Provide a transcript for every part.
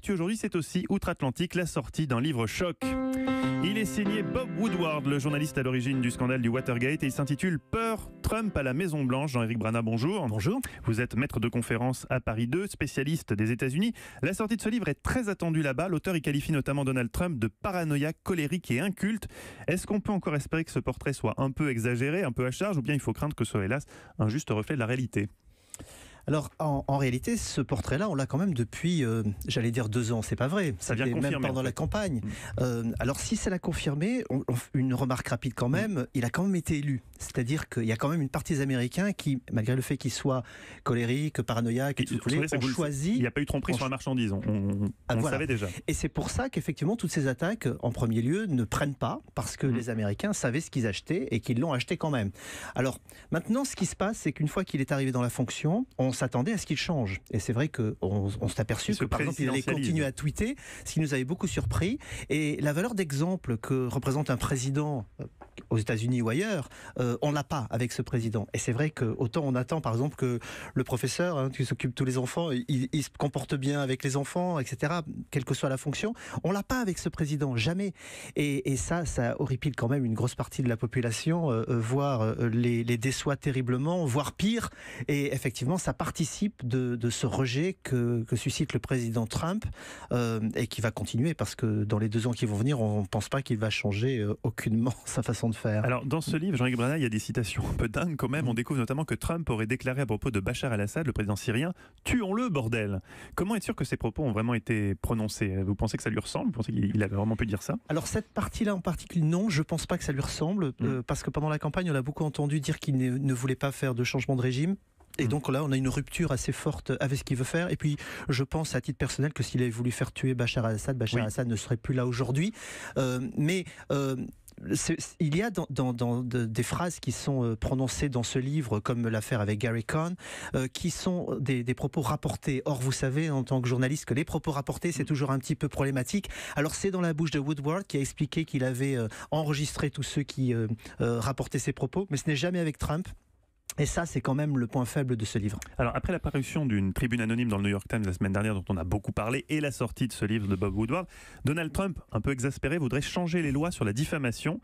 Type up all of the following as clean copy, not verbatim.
l'actu aujourd'hui, c'est aussi outre-Atlantique, la sortie d'un livre choc. Il est signé Bob Woodward, le journaliste à l'origine du scandale du Watergate, et il s'intitule Peur, Trump à la Maison-Blanche. Jean-Éric Brana, bonjour. Bonjour. Vous êtes maître de conférence à Paris 2, spécialiste des États-Unis. La sortie de ce livre est très attendue là-bas. L'auteur y qualifie notamment Donald Trump de paranoïaque, colérique et inculte. Est-ce qu'on peut encore espérer que ce portrait soit un peu exagéré, un peu à charge, ou bien il faut craindre que ce soit hélas un juste reflet de la réalité ? Alors, en réalité, ce portrait-là, on l'a quand même depuis, j'allais dire 2 ans, c'est pas vrai. Ça vient C'était confirmer, même pendant la campagne. Alors, si ça l'a confirmé, une remarque rapide quand même, il a quand même été élu. C'est-à-dire qu'il y a quand même une partie des Américains qui, malgré le fait qu'ils soient colériques, paranoïaques, ont choisi... Il n'y a pas eu tromperie sur la marchandise, on le savait déjà. Et c'est pour ça qu'effectivement, toutes ces attaques, en premier lieu, ne prennent pas, parce que les Américains savaient ce qu'ils achetaient et qu'ils l'ont acheté quand même. Alors, maintenant, ce qui se passe, c'est qu'une fois qu'il est arrivé dans la fonction, on s'attendait à ce qu'il change. Et c'est vrai qu'on s'est aperçu que, par exemple, il allait continuer à tweeter, ce qui nous avait beaucoup surpris. Et la valeur d'exemple que représente un président aux États-Unis ou ailleurs, on l'a pas avec ce président. Et c'est vrai que autant on attend, par exemple, que le professeur qui s'occupe de tous les enfants, il se comporte bien avec les enfants, etc., quelle que soit la fonction, on l'a pas avec ce président, jamais. Et ça horripile quand même une grosse partie de la population, voire les déçoit terriblement, voire pire. Et effectivement, ça participe de ce rejet que suscite le président Trump, et qui va continuer, parce que dans les 2 ans qui vont venir, on ne pense pas qu'il va changer aucunement sa façon de faire. Alors, dans ce livre, Jean-Éric Brana, il y a des citations un peu dingues quand même. On découvre notamment que Trump aurait déclaré à propos de Bachar el-Assad, le président syrien, « Tuons-le, bordel !» Comment être sûr que ces propos ont vraiment été prononcés ? Vous pensez que ça lui ressemble ? Vous pensez qu'il avait vraiment pu dire ça ? Alors, cette partie-là en particulier, non, je ne pense pas que ça lui ressemble, parce que pendant la campagne, on a beaucoup entendu dire qu'il ne voulait pas faire de changement de régime. Et donc là, on a une rupture assez forte avec ce qu'il veut faire. Et puis, je pense à titre personnel que s'il avait voulu faire tuer Bachar el-Assad, el-Assad ne serait plus là aujourd'hui. Il y a des phrases qui sont prononcées dans ce livre, comme l'affaire avec Gary Cohn, qui sont des propos rapportés. Or, vous savez, en tant que journaliste, que les propos rapportés, c'est toujours un petit peu problématique. Alors, c'est dans la bouche de Woodward, qui a expliqué qu'il avait enregistré tous ceux qui rapportaient ces propos, mais ce n'est jamais avec Trump. Et ça, c'est quand même le point faible de ce livre. Alors, après l'apparition d'une tribune anonyme dans le New York Times la semaine dernière, dont on a beaucoup parlé, et la sortie de ce livre de Bob Woodward, Donald Trump, un peu exaspéré, voudrait changer les lois sur la diffamation.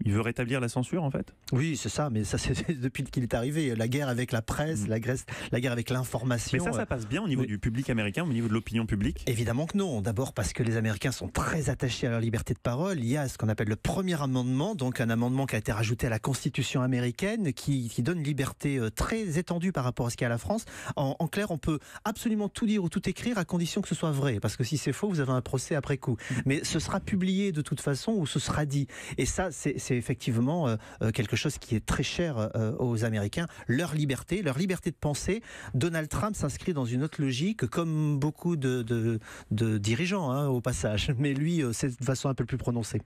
Il veut rétablir la censure, en fait ? Oui, c'est ça, mais ça, c'est depuis qu'il est arrivé. La guerre avec la presse, la guerre avec l'information... Mais ça passe bien au niveau du public américain, au niveau de l'opinion publique ? Évidemment que non. D'abord parce que les Américains sont très attachés à leur liberté de parole. Il y a ce qu'on appelle le premier amendement, donc un amendement qui a été rajouté à la Constitution américaine, qui donne une liberté très étendue par rapport à ce qu'il y a à la France. En clair, on peut absolument tout dire ou tout écrire à condition que ce soit vrai, parce que si c'est faux, vous avez un procès après coup. Mais ce sera publié de toute façon, ou ce sera dit. Et ça, c'est effectivement quelque chose qui est très cher aux Américains. Leur liberté de penser. Donald Trump s'inscrit dans une autre logique, comme beaucoup de dirigeants, au passage. Mais lui, c'est de façon un peu plus prononcée.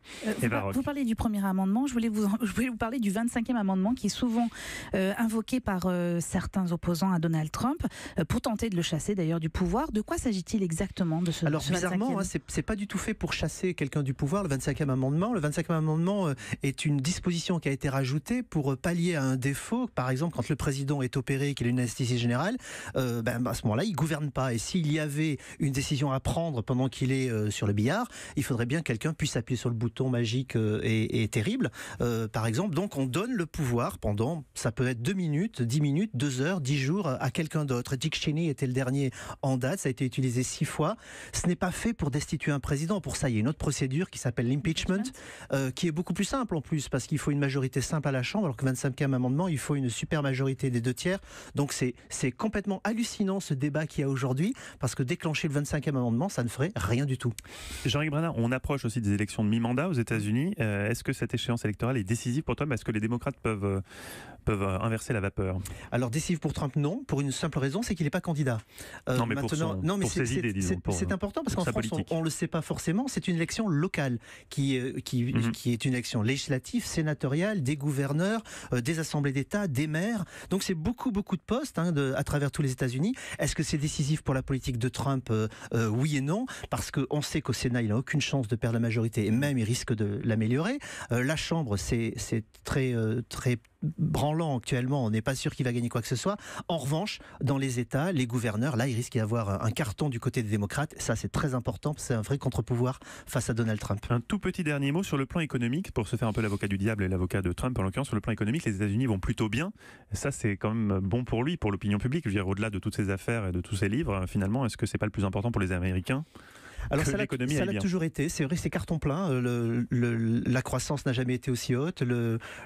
Vous parlez du premier amendement, je voulais vous parler du 25e amendement, qui est souvent invoqué par certains opposants à Donald Trump, pour tenter de le chasser d'ailleurs du pouvoir. De quoi s'agit-il exactement de ce 25e ? Alors bizarrement, c'est pas du tout fait pour chasser quelqu'un du pouvoir, le 25e amendement. Le 25e amendement est une disposition qui a été rajoutée pour pallier à un défaut. Par exemple, quand le président est opéré et qu'il a une anesthésie générale, à ce moment-là, il gouverne pas. Et s'il y avait une décision à prendre pendant qu'il est sur le billard, il faudrait bien que quelqu'un puisse appuyer sur le bouton magique et terrible, par exemple. Donc on donne le pouvoir pendant, ça peut être 2 minutes, 10 minutes, 2 heures, 10 jours à quelqu'un d'autre. Dick Cheney était le dernier en date, ça a été utilisé 6 fois. Ce n'est pas fait pour destituer un président. Pour ça, il y a une autre procédure qui s'appelle l'impeachment, qui est beaucoup plus simple en plus, parce qu'il faut une majorité simple à la Chambre, alors que le 25e amendement, il faut une super majorité des 2/3. Donc c'est complètement hallucinant ce débat qu'il y a aujourd'hui, parce que déclencher le 25e amendement, ça ne ferait rien du tout. Jean-Éric Brana, on approche aussi des élections de mi-mandat aux États-Unis. Est-ce que cette échéance électorale est décisive pour Trump ? Est-ce que les démocrates peuvent inverser la vapeur ? Alors décisif pour Trump, non, pour une simple raison, c'est qu'il n'est pas candidat. Non, mais pour ses idées, disons. C'est important, parce qu'en France, on ne le sait pas forcément, c'est une élection locale qui est une élection législative, sénatoriale, des gouverneurs, des assemblées d'État, des maires. Donc c'est beaucoup de postes à travers tous les États-Unis. Est-ce que c'est décisif pour la politique de Trump ? Oui et non, parce qu'on sait qu'au Sénat, il n'a aucune chance de perdre la majorité, et même il risque de l'améliorer. La Chambre, c'est très branlant actuellement, on n'est pas sûr qu'il va gagner quoi que ce soit. En revanche, dans les États, les gouverneurs, là, il risque d'y avoir un carton du côté des démocrates. Ça, c'est très important, c'est un vrai contre-pouvoir face à Donald Trump. Un tout petit dernier mot sur le plan économique, pour se faire un peu l'avocat du diable et l'avocat de Trump, en l'occurrence, sur le plan économique, les États-Unis vont plutôt bien. Ça, c'est quand même bon pour lui, pour l'opinion publique. Je veux dire, au-delà de toutes ses affaires et de tous ses livres, finalement, est-ce que c'est pas le plus important pour les Américains? Alors ça l'a toujours été, c'est vrai, c'est carton plein, la croissance n'a jamais été aussi haute,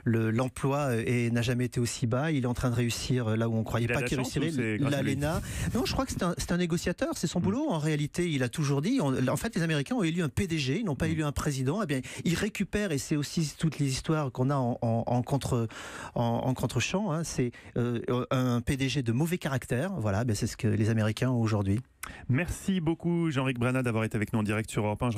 l'emploi n'a jamais été aussi bas, il est en train de réussir là où on ne croyait pas qu'il réussirait, l'ALENA. Non, je crois que c'est un négociateur, c'est son boulot, en réalité il a toujours dit, en fait les Américains ont élu un PDG, ils n'ont pas élu un président, eh bien ils récupèrent, et c'est aussi toutes les histoires qu'on a en contre-champ, hein, c'est un PDG de mauvais caractère, voilà, c'est ce que les Américains ont aujourd'hui. Merci beaucoup Jean-Ric Brana d'avoir été avec nous en direct sur Europe 1.